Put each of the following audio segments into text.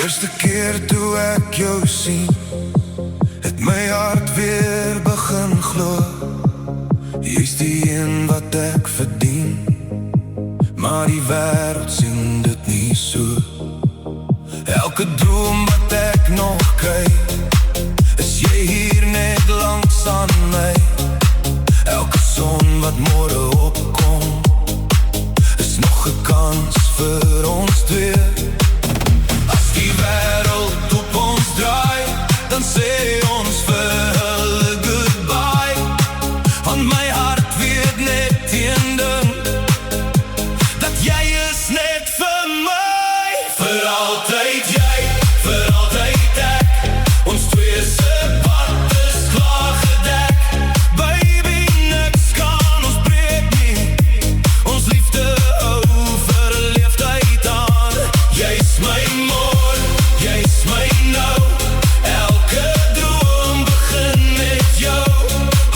Eerste keer toe ek jou sien, het my hart weer begin glo. Jy's die een wat ek verdien, maar die wêreld sien dit nie so. Elke droom wat ek nog kry, is jy hier net langs aan my. Elke son wat môre opkom, is nog 'n kans vir ons twee. As die wêreld op ons draai, dan sê ons vir hulle goodbye. Want my hart weet net een ding, dat jy is net vir my. Vir altyd jy, vir altyd ek, ons twee se pad is klaar gedek. Baby, niks kan ons breek nie, ons liefde hou vir 'n leeftyd aan. Jy's my môre, jy's my nou, elke droom begin met jou.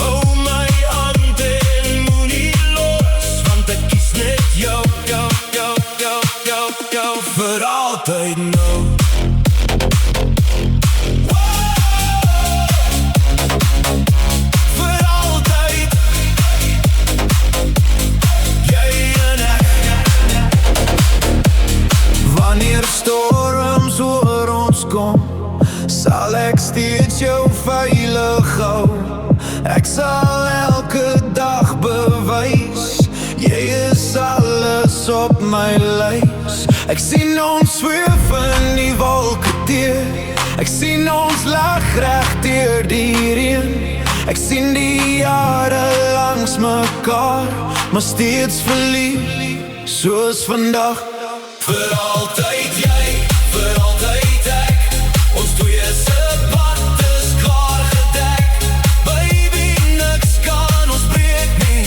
Hou my hand en moenie los, want ek kies net jou, jou, jou, jou, jou, jou, vir altyd nou. Vir altyd, jy en ek. Wanneer storms oor ons kom, sal ek steeds jou veilig hou. Ek sal elke dag bewys, jy is alles op my lys. Ek sien ons sweef in die wolke deur, ek sien ons lag reg deur die reën. Ek sien die jare langs mekaar, maar steeds verlief, soos vandag. Vir altyd jy, vir altyd ek, ons twee se pad is klaar gedek. Baby, niks kan ons breek nie,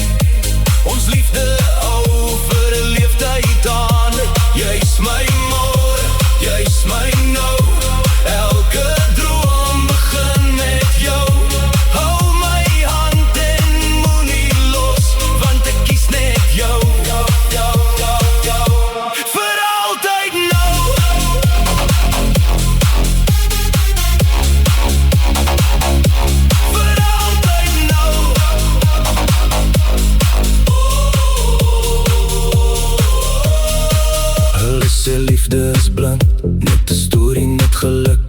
ons liefde hou vir 'n leeftyd aan. Jy's my môre, jy's my nou, elke droom begin met jou. Hou my hand en moenie los, want ek kies net jou, jou, jou, jou, jou, vir altyd nou. Vir altyd nou. Hulle sê liefde is blind, net 'n storie, net geluk.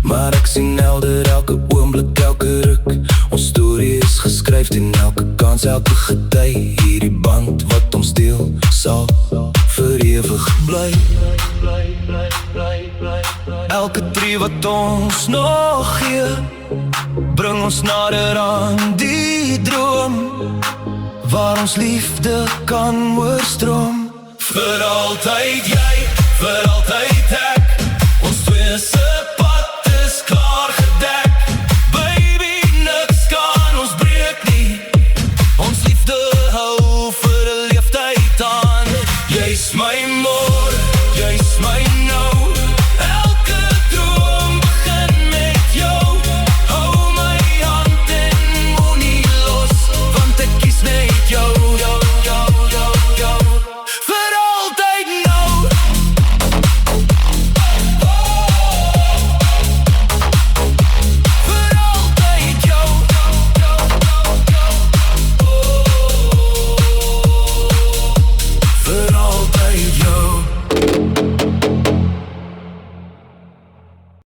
Maar ek sien helder elke oomblik, elke ruk. Ons storie is geskryf in elke kans, elke gety. Hierdie band wat ons deel, sal vir ewig bly. Elke tree wat ons nog gee, bring ons nader aan die droom, waar ons liefde kan oorstroom. Vir altyd jy, vir